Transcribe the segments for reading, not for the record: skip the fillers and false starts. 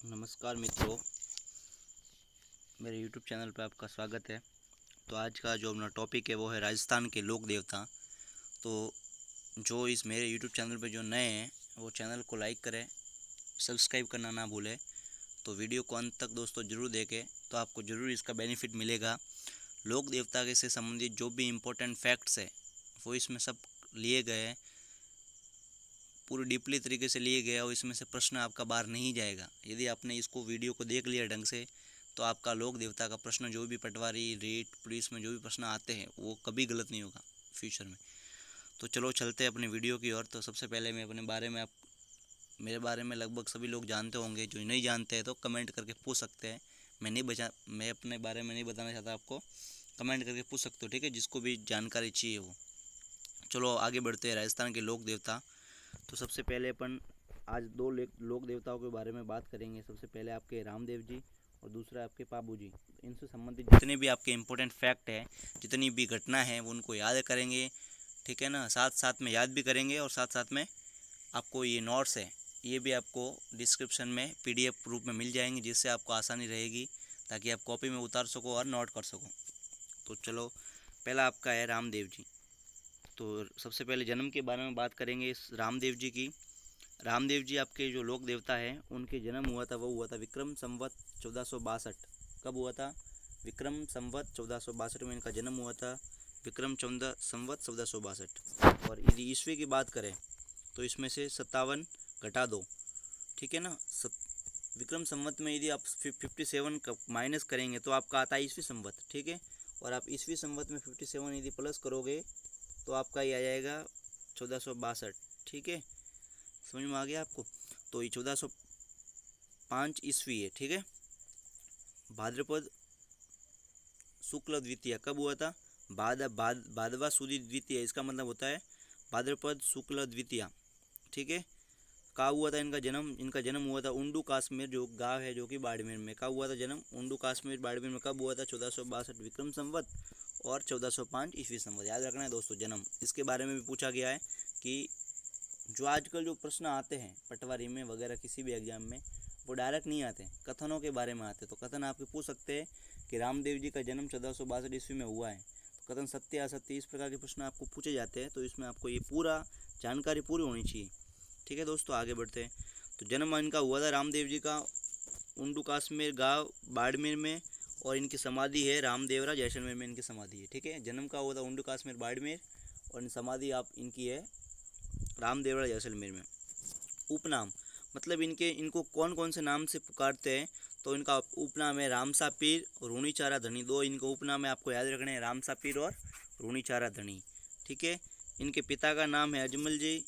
नमस्कार मित्रों, मेरे YouTube चैनल पर आपका स्वागत है। तो आज का जो अपना टॉपिक है वो है राजस्थान के लोक देवता। तो जो इस मेरे YouTube चैनल पे जो नए हैं वो चैनल को लाइक करें, सब्सक्राइब करना ना भूलें। तो वीडियो को अंत तक दोस्तों ज़रूर देखें, तो आपको ज़रूर इसका बेनिफिट मिलेगा। लोक देवता के से संबंधित जो भी इम्पोर्टेंट फैक्ट्स है वो इसमें सब लिए गए हैं, पूरी डीपली तरीके से लिए गया और इसमें से प्रश्न आपका बाहर नहीं जाएगा। यदि आपने इसको वीडियो को देख लिया ढंग से तो आपका लोक देवता का प्रश्न, जो भी पटवारी, रेट, पुलिस में जो भी प्रश्न आते हैं वो कभी गलत नहीं होगा फ्यूचर में। तो चलो चलते हैं अपने वीडियो की ओर। तो सबसे पहले मैं अपने बारे में, आप मेरे बारे में लगभग सभी लोग जानते होंगे। जो नहीं जानते हैं तो कमेंट करके पूछ सकते हैं। मैं अपने बारे में नहीं बताना चाहता आपको, कमेंट करके पूछ सकते हो, ठीक है, जिसको भी जानकारी चाहिए वो। चलो आगे बढ़ते हैं। राजस्थान के लोक देवता। तो सबसे पहले अपन आज दो लोक देवताओं के बारे में बात करेंगे। सबसे पहले आपके रामदेव जी और दूसरा आपके पाबू जी। इनसे संबंधित जितने भी आपके इम्पोर्टेंट फैक्ट है, जितनी भी घटना है, वो उनको याद करेंगे, ठीक है ना। साथ साथ में याद भी करेंगे और साथ साथ में आपको ये नोट्स है, ये भी आपको डिस्क्रिप्शन में PDF रूप में मिल जाएंगे, जिससे आपको आसानी रहेगी ताकि आप कॉपी में उतार सको और नोट कर सको। तो चलो, पहला आपका है रामदेव जी। तो सबसे पहले जन्म के बारे में बात करेंगे इस रामदेव जी की। रामदेव जी आपके जो लोक देवता है, उनके जन्म हुआ था, वो हुआ था विक्रम संवत 1462। कब हुआ था? विक्रम संवत 1462 में इनका जन्म हुआ था। विक्रम संवत 1462। और यदि ईस्वी की बात करें तो इसमें से 57 घटा दो, ठीक है ना। विक्रम संवत में यदि आप 57 माइनस करेंगे तो आपका आता है ईस्वी संवत, ठीक है। और आप ईस्वी संवत में 57 यदि प्लस करोगे तो आपका ये आ जाएगा 1462, ठीक है। समझ में आ गया आपको? तो ये 1405 ईस्वी है, ठीक है। भाद्रपद शुक्ल द्वितीय कब हुआ था? भादवा सुदी द्वितीय, इसका मतलब होता है भाद्रपद शुक्ल द्वितीय, ठीक है। कहाँ हुआ था इनका जन्म? इनका जन्म हुआ था उंडू काश्मीर, जो गांव है जो कि बाड़मेर में। कहाँ हुआ था जन्म? उंडू काश्मीर बाड़मेर में। कब हुआ था? 1462 विक्रम संवत और 1405 ईस्वी संवत। याद रखना है दोस्तों जन्म। इसके बारे में भी पूछा गया है कि जो आजकल जो प्रश्न आते हैं पटवारी में वगैरह किसी भी एग्जाम में, वो डायरेक्ट नहीं आते, कथनों के बारे में आते। तो कथन आपके पूछ सकते हैं कि रामदेव जी का जन्म 1462 ईस्वी में हुआ है, तो कथन सत्य असत्य, इस प्रकार के प्रश्न आपको पूछे जाते हैं। तो इसमें आपको ये पूरा जानकारी पूरी होनी चाहिए, ठीक है दोस्तों। आगे बढ़ते हैं। तो जन्म इनका हुआ था रामदेव जी का उंडू काश्मीर गाँव बाड़मेर में, और इनकी समाधि है रामदेवरा जैसलमेर में, इनकी समाधि है, ठीक है। जन्म का हुआ था उंडू काश्मीर बाड़मेर और समाधि आप इनकी है रामदेवरा जैसलमेर में। उपनाम, मतलब इनको कौन कौन से नाम से पुकारते हैं? तो इनका उपनाम है रामसा पीर और रूणीचारा धनी। दो इनको उपनाम है, आपको याद रखने हैं, रामसा पीर और रूणीचारा धनी, ठीक है। इनके पिता का नाम है अजमल जी,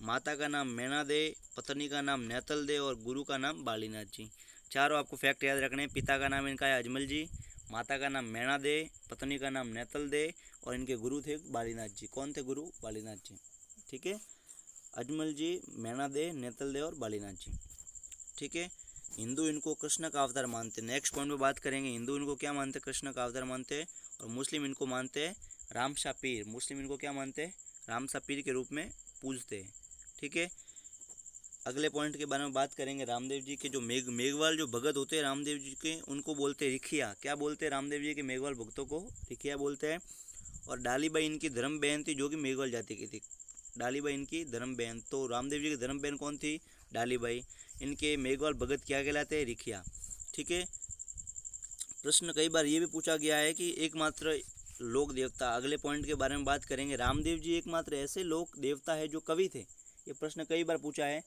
माता का नाम मैना दे, पत्नी का नाम नेतल दे और गुरु का नाम बालीनाथ जी। चारों आपको फैक्ट याद रखने हैं। पिता का नाम इनका है अजमल जी, माता का नाम मैना दे, पत्नी का नाम नेतल दे और इनके गुरु थे बालीनाथ जी। कौन थे गुरु? बालीनाथ जी, ठीक है। अजमल जी, मैना दे, नेतल दे और बालीनाथ जी, ठीक है। हिंदू इनको कृष्ण का अवतार मानते हैं। नेक्स्ट पॉइंट पे बात करेंगे। हिंदू इनको क्या मानते हैं? कृष्ण का अवतार मानते हैं। और मुस्लिम इनको मानते हैं रामशा पीर। मुस्लिम इनको क्या मानते हैं? रामशा पीर के रूप में पूजते हैं, ठीक है। अगले पॉइंट के बारे में बात करेंगे। रामदेव जी के जो मेघवाल जो भगत होते हैं रामदेव जी के, उनको बोलते हैं रिखिया। क्या बोलते हैं? रामदेव जी के मेघवाल भक्तों को रिखिया बोलते हैं। और डालीबाई इनकी धर्म बहन थी, जो कि मेघवाल जाति की थी। डालीबाई इनकी धर्म बहन। तो रामदेव जी की धर्म बहन कौन थी? डालीबाई। इनके मेघवाल भगत क्या कहलाते हैं? रिखिया, ठीक है। प्रश्न कई बार ये भी पूछा गया है कि एकमात्र लोक देवता, अगले पॉइंट के बारे में बात करेंगे, रामदेव जी एकमात्र ऐसे लोक देवता है जो कवि थे। ये प्रश्न कई बार पूछा है।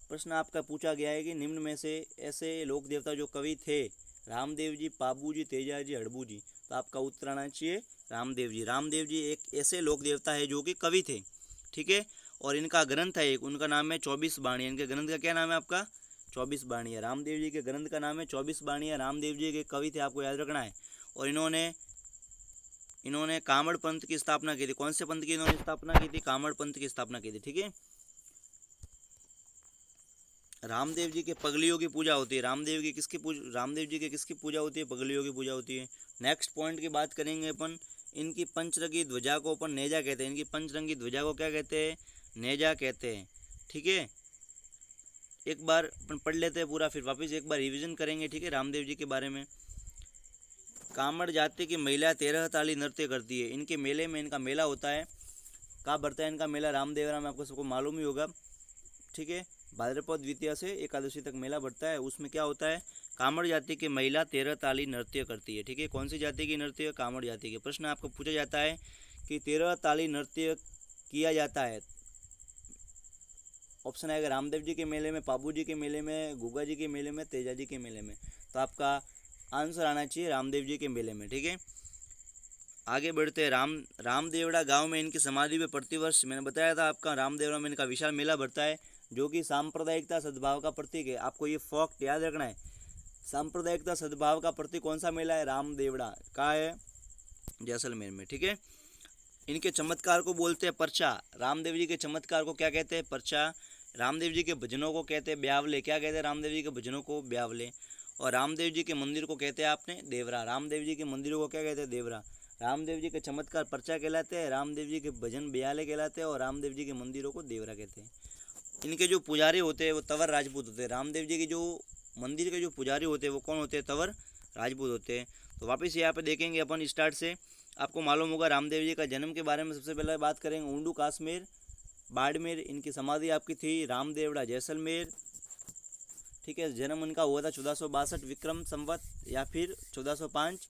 प्रश्न आपका पूछा गया है कि निम्न में से ऐसे लोक देवता जो कवि थे, रामदेव जी, पाबू जी, तेजा जी, हड़बू जी। तो आपका उत्तर आना चाहिए रामदेव जी। रामदेव जी एक ऐसे लोक देवता है जो कि कवि थे, ठीक है। और इनका ग्रंथ है एक, उनका नाम है 24 बाणी। इनके ग्रंथ का क्या नाम है आपका? 24 बाणियाँ। रामदेव जी के ग्रंथ का नाम है 24 बाणियाँ। रामदेव जी के कवि थे, आपको याद रखना है। और इन्होंने कामड़ पंथ की स्थापना की थी। कौन से पंथ की इन्होंने स्थापना की थी? कामड़ पंथ की स्थापना की थी, ठीक है। रामदेव जी के पगलियों की पूजा होती है। रामदेव जी की किसकी पूजा होती है? पगलियों की पूजा होती है। नेक्स्ट पॉइंट की बात करेंगे अपन। इनकी पंचरंगी ध्वजा को अपन नेजा कहते हैं। इनकी पंचरंगी ध्वजा को क्या कहते हैं? नेजा कहते हैं, ठीक है। एक बार अपन पढ़ लेते हैं पूरा, फिर वापस एक बार रिवीजन करेंगे, ठीक है, रामदेव जी के बारे में। कामड़ जाति की महिला 13 ताली नृत्य करती है। इनके मेले में, इनका मेला होता है, कहाँ बढ़ता है इनका मेला? रामदेवरा में, आपको सबको मालूम ही होगा, ठीक है। भाद्रपद द्वितीया से एकादशी तक मेला बढ़ता है। उसमें क्या होता है? कामड़ जाति की महिला 13 ताली नृत्य करती है, ठीक है। कौन सी जाति की नृत्य? कामड़ जाति के। प्रश्न आपको पूछा जाता है कि 13 ताली नृत्य किया जाता है। ऑप्शन आएगा रामदेव जी के मेले में, पाबू जी के मेले में, गुगा जी के मेले में, तेजा जी के मेले में। तो आपका आंसर आना चाहिए रामदेव जी के मेले में, ठीक है। आगे बढ़ते हैं। रामदेवड़ा गांव में इनकी समाधि पे प्रतिवर्ष, मैंने बताया था आपका, रामदेवड़ा में इनका विशाल मेला बढ़ता है, जो कि सांप्रदायिकता सद्भाव का प्रतीक है। आपको ये फैक्ट याद रखना है। सांप्रदायिकता सद्भाव का प्रतीक कौन सा मेला है? रामदेवड़ा का है, जैसलमेर में, ठीक है। इनके चमत्कार को बोलते हैं पर्चा। रामदेव जी के चमत्कार को क्या कहते हैं? पर्चा। रामदेव जी के भजनों को कहते हैं ब्यावले। क्या कहते हैं रामदेव जी के भजनों को? ब्यावले। और रामदेव जी के मंदिर को कहते हैं आपने देवरा। रामदेव जी के मंदिरों को क्या कहते हैं? देवरा। रामदेव जी के चमत्कार पर्चा कहलाते हैं, रामदेव जी के भजन ब्याले कहलाते हैं, और रामदेव जी के मंदिरों को देवरा कहते हैं। इनके जो पुजारी होते हैं वो तंवर राजपूत होते हैं। रामदेव जी के जो मंदिर के जो पुजारी होते हैं वो कौन होते हैं? तंवर राजपूत होते हैं। तो वापस यहाँ पे देखेंगे अपन स्टार्ट से। आपको मालूम होगा रामदेव जी का जन्म के बारे में सबसे पहले बात करेंगे। ऊंडू काश्मीर बाड़मेर इनकी समाधि आपकी थी। रामदेवड़ा जैसलमेर, ठीक है। जन्म इनका हुआ था 1462 विक्रम संवत या फिर 1405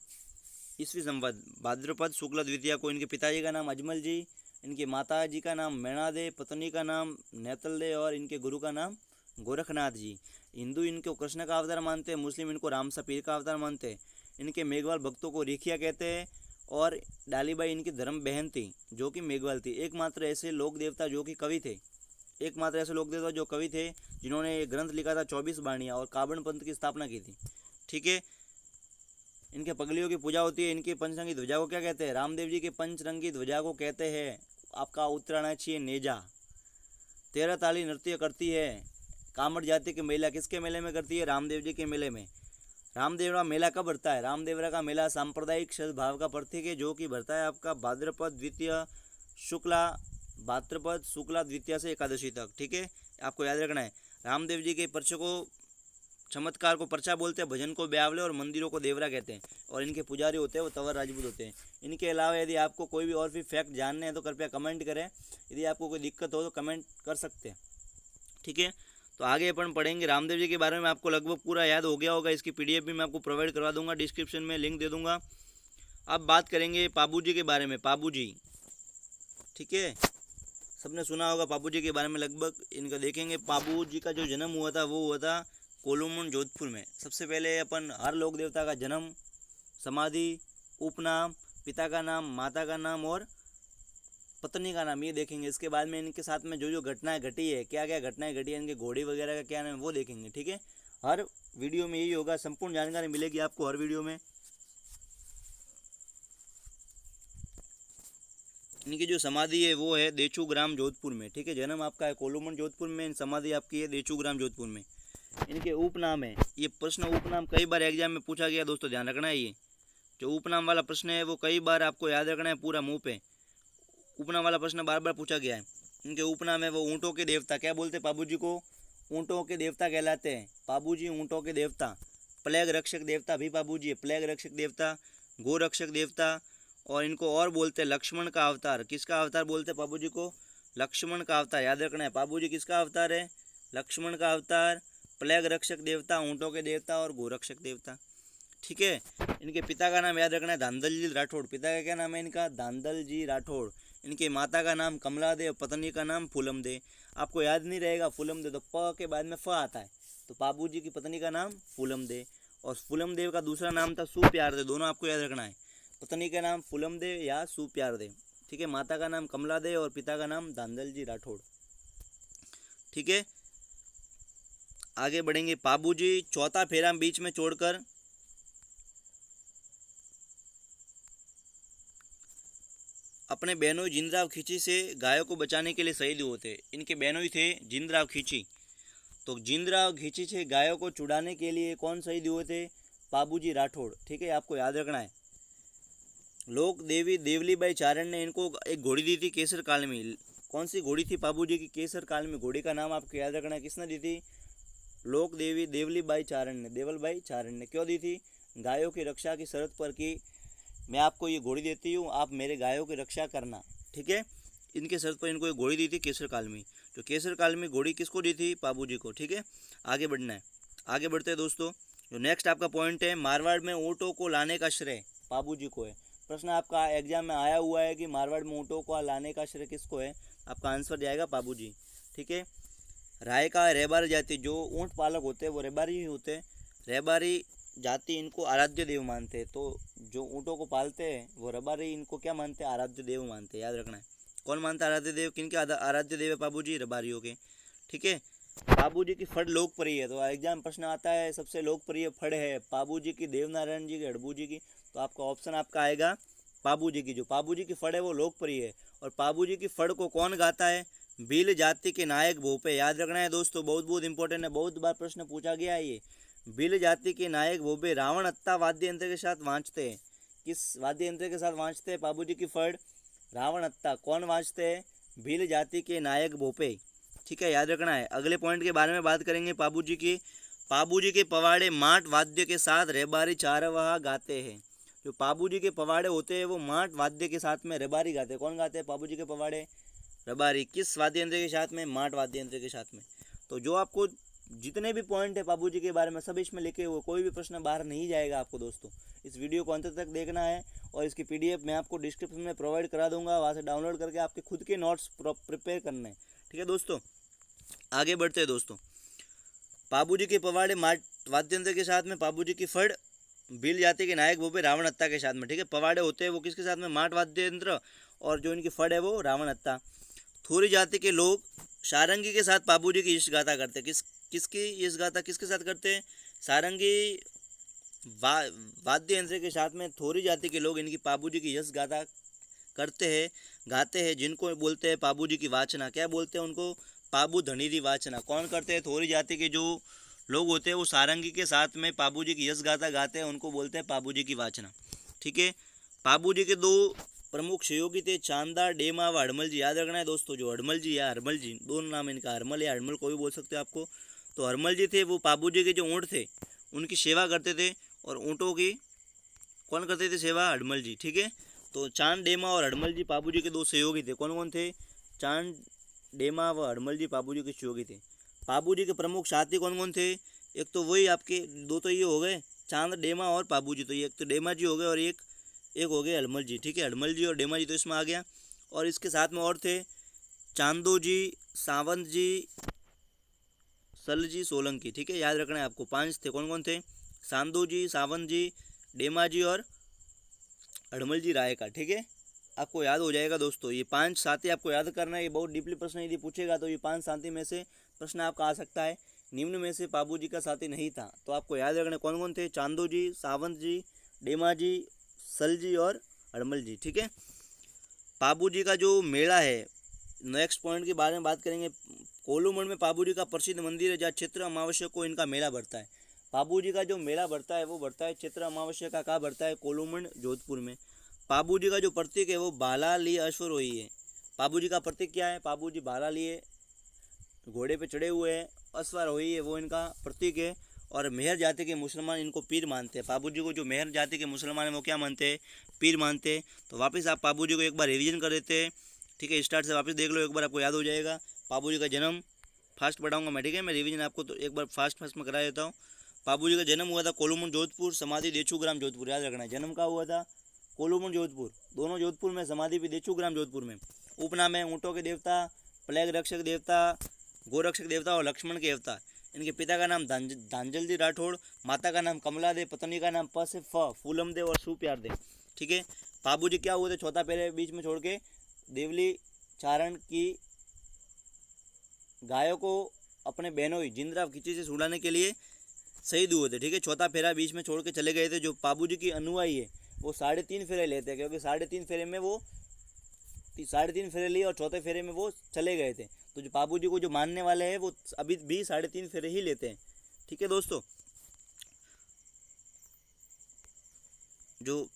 ईस्वी संवत, भाद्रपद शुक्ल द्वितीया को। इनके पिताजी का नाम अजमल जी, इनके माता जी का नाम मैणादे, पत्नी का नाम नेतलदे, और इनके गुरु का नाम गोरखनाथ जी। हिंदू इनको कृष्ण का अवतार मानते हैं, मुस्लिम इनको राम सपीर का अवतार मानते हैं। इनके मेघवाल भक्तों को रिखिया कहते हैं, और डालीबाई इनकी धर्म बहन थी जो कि मेघवाल थी। एकमात्र ऐसे लोक देवता जो कि कवि थे, एकमात्र ऐसे लोक देवता जो कवि थे जिन्होंने ये ग्रंथ लिखा था 24 बाणियाँ, और काबन पंथ की स्थापना की थी, ठीक है। इनके पगलियों की पूजा होती है। इनकी पंचरंगी ध्वजा को क्या कहते हैं? रामदेव जी के पंचरंगी ध्वजा को कहते हैं, आपका उत्तर आना चाहिए नेजा। 13 ताली नृत्य करती है। कामड़ जाति की महिला किसके मेले में करती है? रामदेव जी के मेले में। रामदेवरा मेला कब बढ़ता है? रामदेवरा का मेला सांप्रदायिक सद्भाव का प्रतीक है, जो कि बढ़ता है आपका भाद्रपद शुक्ला द्वितीया से एकादशी तक, ठीक है। आपको याद रखना है। रामदेव जी के पर्चे को, चमत्कार को पर्चा बोलते हैं, भजन को ब्यावले, और मंदिरों को देवरा कहते हैं। और इनके पुजारी होते हैं वो तंवर राजपूत होते हैं। इनके अलावा यदि आपको कोई भी और भी फैक्ट जानने हैं तो कृपया कमेंट करें। यदि आपको कोई दिक्कत हो तो कमेंट कर सकते हैं, ठीक है। तो आगे अपन पढ़ेंगे रामदेव जी के बारे में। आपको लगभग पूरा याद हो गया होगा। इसकी पीडीएफ भी मैं आपको प्रोवाइड करवा दूंगा, डिस्क्रिप्शन में लिंक दे दूंगा। अब बात करेंगे पाबू जी के बारे में। पाबू जी, ठीक है, सबने सुना होगा पाबू जी के बारे में लगभग। इनका देखेंगे। पाबू जी का जो जन्म हुआ था वो हुआ था कोलूमन जोधपुर में। सबसे पहले अपन हर लोक देवता का जन्म, समाधि, उपनाम, पिता का नाम, माता का नाम और पत्नी का नाम, ये देखेंगे। इसके बाद में इनके साथ में जो जो घटनाएं घटी है, क्या क्या घटनाएं घटी है, इनके घोड़ी वगैरह का क्या नाम है, वो देखेंगे, ठीक है। हर वीडियो में यही होगा, संपूर्ण जानकारी मिलेगी आपको हर वीडियो में। इनकी जो समाधि है वो है देचू ग्राम जोधपुर में, ठीक है। जन्म आपका है कोलूमन जोधपुर में, समाधि आपकी है देचू ग्राम जोधपुर में। इनके उपनाम है, ये प्रश्न उपनाम कई बार एग्जाम में पूछा गया दोस्तों, ध्यान रखना है। ये जो उपनाम वाला प्रश्न है वो कई बार आपको याद रखना है पूरा मुंह पे। उपनाम वाला प्रश्न बार बार पूछा गया है। इनके उपनाम है वो ऊँटों के देवता। क्या बोलते हैं पाबू जी को? ऊँटों के देवता कहलाते हैं पाबू जी, ऊँटों के देवता। प्लेग रक्षक देवता भी पाबू जी है, प्लेग रक्षक देवता, गो रक्षक देवता। और इनको और बोलते हैं लक्ष्मण का अवतार। किसका अवतार बोलते हैं पाबू जी को? लक्ष्मण का अवतार। याद रखना है, पाबू जी किसका अवतार है? लक्ष्मण का अवतार, प्लेग रक्षक देवता, ऊँटों के देवता और गोरक्षक देवता, ठीक है। इनके पिता का नाम याद रखना है धांधल जी राठौड़। पिता का क्या नाम है इनका? धांधल जी राठौड़। इनके माता का नाम कमला दे और पत्नी का नाम फूलम दे। आपको याद नहीं रहेगा फूलम दे, तो प के बाद में फ आता है, तो पाबू जी की पत्नी का नाम फूलम दे। और फूलम देव का दूसरा नाम था सुप्यार दे। दोनों आपको याद रखना है, पत्नी का नाम फूलम दे या सुप्यार दे, ठीक है। माता का नाम कमला दे और पिता का नाम धांधल जी राठौड़, ठीक है। आगे बढ़ेंगे। पाबू जी चौथा फेरा बीच में छोड़कर अपने बहनोई जिंदराव खींची से गायों को बचाने के लिए शहीद हुए थे। इनके बहनोई थे जिंदराव खींची। तो जिंदराव खींची से गायों को छुड़ाने के लिए कौन शहीद हुए थे? पाबूजी राठौड़, ठीक है। आपको याद रखना है। लोक देवी देवलीबाई चारण ने इनको एक घोड़ी दी थी केसर काल में। कौन सी घोड़ी थी पाबू जी की? केसर काल में। घोड़ी का नाम आपको याद रखना है, किसने दी थी? लोक देवी देवलीबाई चारण ने, देवलबाई चारण ने क्यों दी थी? गायों की रक्षा की शर्त पर कि मैं आपको ये घोड़ी देती हूँ, आप मेरे गायों की रक्षा करना, ठीक है। इनके शर्त पर इनको ये घोड़ी दी थी केसर काल में। तो केसर काल में घोड़ी किसको दी थी? पाबू जी को, ठीक है। आगे बढ़ना है, आगे बढ़ते हैं दोस्तों। जो नेक्स्ट आपका पॉइंट है, मारवाड़ में ऊँटों को लाने का श्रेय पाबू जी को है। प्रश्न आपका एग्जाम में आया हुआ है कि मारवाड़ में ऊँटों को लाने का श्रेय किसको है? आपका आंसर जाएगा पाबू जी, ठीक है। राय का रेबारी जाति, जो ऊँट पालक होते हैं वो रेबारी ही होते हैं। रेबारी जाति इनको आराध्य देव मानते हैं। तो जो ऊँटों को पालते हैं वो रबारी इनको क्या मानते हैं? आराध्य देव मानते हैं, याद रखना है। कौन मानता है आराध्य देव? किनके आराध्य देव है? पाबू जी, रबारियों के, ठीक है। पाबू जी की फड़ लोकप्रिय है, तो एग्जाम प्रश्न आता है सबसे लोकप्रिय फड़ है पाबू जी की, देवनारायण जी की, हड़बू जी की। तो आपका ऑप्शन आपका आएगा पाबू जी की। जो पाबू जी की फड़ है वो लोकप्रिय है। और पाबू जी की फड़ को कौन गाता है? भील जाति के नायक भोपे, याद रखना है दोस्तों, बहुत बहुत इंपॉर्टेंट है, बहुत बार प्रश्न पूछा गया है ये। भील जाति के नायक भोपे रावण अत्ता वाद्य यंत्र के साथ वांचते हैं। किस वाद्य यंत्र के साथ वांचते हैं पाबू जी की फड़? रावण अत्ता। कौन वांचते हैं? भील जाति के नायक भोपे, ठीक है, याद रखना है। अगले पॉइंट के बारे में बात करेंगे पाबू जी की। पाबू जी के पवाड़े माट वाद्य के साथ रेबारी चारवाहा गाते हैं। जो पाबू जी के पवाड़े होते हैं वो माट वाद्य के साथ में रेबारी गाते हैं। कौन गाते हैं पाबू जी के पवाड़े? रबारी। किस वाद्य यंत्र के साथ में? माट वाद्य यंत्र के साथ में। तो जो आपको जितने भी पॉइंट है पाबू जी के बारे में सब इसमें लिखे हुए, कोई भी प्रश्न बाहर नहीं जाएगा आपको दोस्तों। इस वीडियो को अंत तक देखना है और इसकी पीडीएफ मैं आपको डिस्क्रिप्शन में प्रोवाइड करा दूंगा, वहाँ से डाउनलोड करके आपके खुद के नोट्स प्रिपेयर करने हैं, ठीक है दोस्तों। आगे बढ़ते हैं दोस्तों। पाबू जी के पवाड़े माट वाद्य यंत्र के साथ में, पाबू जी की फड़ भील जाति के नायक भोपे रावण हत्ता के साथ में, ठीक है। पवाड़े होते हैं वो किसके साथ में? माट वाद्य यंत्र, और जो इनकी फड़ है वो रावण हत्ता। थोरी जाति के लोग सारंगी के साथ पाबू जी की यश गाथा करते हैं। किसकी यश गाथा किसके साथ करते हैं? सारंगी वाद्य यंत्र के साथ में थोरी जाति के लोग इनकी पाबू जी की यश गाथा करते हैं, गाते हैं, जिनको बोलते हैं पाबू जी की वाचना। क्या बोलते हैं उनको? पाबू धनीरी वाचना। कौन करते हैं? थोरी जाति के जो लोग होते हैं वो सारंगी के साथ में पाबू जी की यश गाथा गाते हैं, उनको बोलते हैं पाबू जी की वाचना, ठीक है। पाबू जी के दो प्रमुख सहयोगी थे, चांदा डेमा व हड़मल जी, याद रखना है दोस्तों। जो हड़मल जी या हरमल जी, दोनों नाम इनका, हरमल या हड़मल कोई भी बोल सकते हो आपको। तो हरमल जी थे वो पाबू जी के जो ऊँट थे उनकी सेवा करते थे, और ऊँटों की कौन करते थे सेवा? हड़मल जी, ठीक है। तो चांद डेमा और हड़मल जी पाबू जी के दो सहयोगी थे। कौन कौन थे? चांद डेमा व हड़मल जी पाबू जी के सहयोगी थे। पाबू जी के प्रमुख साथी कौन कौन थे? एक तो वही आपके दो तो ये हो गए, चांद डेमा और पाबू जी। तो ये एक तो डेमा जी हो गए और एक हो गए हड़मल जी, ठीक है। हड़मल जी और डेमा जी तो इसमें आ गया। और इसके साथ में और थे चांदो जी, सावंत जी, सल जी, सोलंकी, ठीक है, याद रखना है आपको। 5 थे। कौन कौन थे? सांदो जी, सावंत जी, डेमा जी और हड़मल जी राय का, ठीक है। आपको याद हो जाएगा दोस्तों। ये 5 साथी आपको याद करना है। ये बहुत डीपली प्रश्न यदि पूछेगा तो ये 5 साथी में से प्रश्न आपका आ सकता है। निम्न में से पाबू जी का साथी नहीं था, तो आपको याद रखना कौन कौन थे? चांदो जी, सावंत जी, डेमा जी, सल जी और हड़मल जी, ठीक है। पाबू जी का जो मेला है, नेक्स्ट पॉइंट के बारे में बात करेंगे। कोलूमण में पाबू जी का प्रसिद्ध मंदिर है, जहाँ चैत्र अमावस्या को इनका मेला बढ़ता है। पाबू जी का जो मेला बढ़ता है वो बढ़ता है चैत्र अमावस्या का। कहाँ बढ़ता है? कोलूमण, जोधपुर में। पाबू जी का जो प्रतीक है वो भाला लिए अश्वरोही है। पाबू जी का प्रतीक क्या है? पाबू जी भाला लिए घोड़े पे चढ़े हुए हैं, अश्वारोही है वो इनका प्रतीक है। और मेहर जाति के मुसलमान इनको पीर मानते हैं। पाबू जी को जो मेहर जाति के मुसलमान हैं वो क्या मानते हैं? पीर मानते हैं। तो वापस आप पाबू जी को एक बार रिवीजन कर देते हैं, ठीक है। स्टार्ट से वापस देख लो एक बार, आपको याद हो जाएगा। पाबू जी का जन्म फास्ट पढ़ाऊंगा मैं, ठीक है। मैं रिवीजन आपको तो एक बार फास्ट में करा देता हूँ। पाबू जी का जन्म हुआ था कोलूमण जोधपुर, समाधि देचूग्राम जोधपुर, याद रखना है। जन्म कहाँ हुआ था? कोलूमण जोधपुर, दोनों जोधपुर में, समाधि भी देचूग्राम जोधपुर में। उपनाम है ऊँटों के देवता, प्लेग रक्षक देवता, गोरक्षक देवता और लक्ष्मण के देवता। इनके पिता का नाम धांजल जी राठौड़, माता का नाम कमला देव, पत्नी का नाम प से फ फूलम देव और सुप्यार देव, ठीक है। पाबू जी क्या हुए थे? चौथा पहले बीच में छोड़ के देवली चारण की गायों को अपने बहनों जिंद्रा खिची से छुड़ाने के लिए शहीद हुए थे, ठीक है। चौथा फेरा बीच में छोड़ के चले गए थे। जो पाबू जी की अनुयायी है वो 3.5 फेरे लेते हैं, क्योंकि 3.5 फेरे में वो 3.5 फेरे लिए और चौथे फेरे में वो चले गए थे। तो जो पाबू जी को जो मानने वाले हैं वो अभी भी 3.5 फेरे ही लेते हैं, ठीक है दोस्तों। जो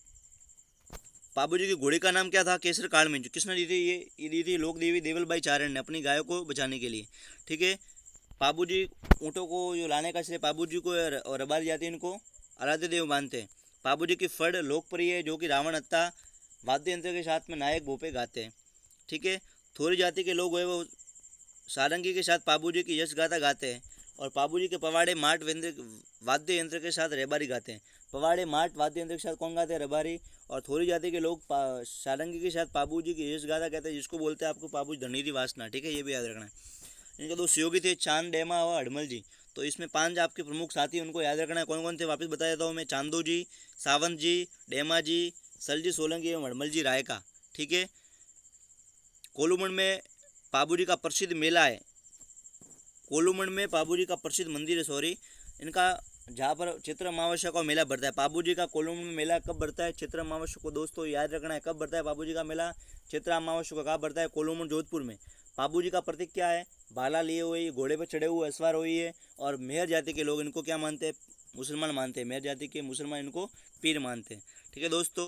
पाबू जी की घोड़ी का नाम क्या था? केसर काल में। जो किसने दी थी? ये दी थी लोक देवी देवलबाई चारण ने अपनी गायों को बचाने के लिए, ठीक है। पाबूजी ऊँटों को जो लाने का श्रेय पाबूजी को और रबारी जाति इनको आराध्य देव मानते हैं। पाबूजी की फड़ लोकप्रिय है, जो कि रावण हत्ता वाद्य यंत्र के साथ में नायक भोपे गाते हैं। ठीक है। थोरी जाति के लोग हुए वो सारंगी के साथ पाबूजी की यश गाथा गाते हैं और पाबूजी के पवाड़े माट वाद्य यंत्र के साथ रेबारी गाते हैं। पवाड़े माट वाद्य यंत्र के साथ कौन गाते हैं? रबारी। और थोरी जाति के लोग सारंगी के साथ पाबूजी की यश गाथा कहते हैं, जिसको बोलते हैं आपको पाबूजी धनीरी वासना। ठीक है, ये भी याद रखना है। इनके दो सहयोगी थे, चांद, डेमा और हड़मल जी। तो इसमें 5 आपके प्रमुख साथी उनको याद रखना है। कौन कौन थे वापस बता देता हूँ मैं। चांदू जी, सावंत जी, डेमा जी, सलजी सोलंकी एवं हड़मल जी रायका। ठीक है। कोलूमण में पाबूजी का प्रसिद्ध मेला है। कोलूमण में पाबूजी का प्रसिद्ध मंदिर है, सॉरी इनका, जहाँ पर चैत्र अमावस्या का मेला बढ़ता है। पाबूजी का कोलूमण में मेला कब बढ़ता है? चैत्र अमावस्या को। दोस्तों याद रखना है, कब बढ़ता है पाबूजी का मेला? चैत्र अमावस्या को। कहाँ बढ़ता है? कोलूमण, जोधपुर में। पाबूजी का प्रतीक क्या है? भाला लिए हुए, घोड़े पर चढ़े हुए, असवार हुई है। और मेहर जाति के लोग इनको क्या मानते हैं? मुसलमान मानते हैं। मेहर जाति के मुसलमान इनको पीर मानते हैं। ठीक है दोस्तों।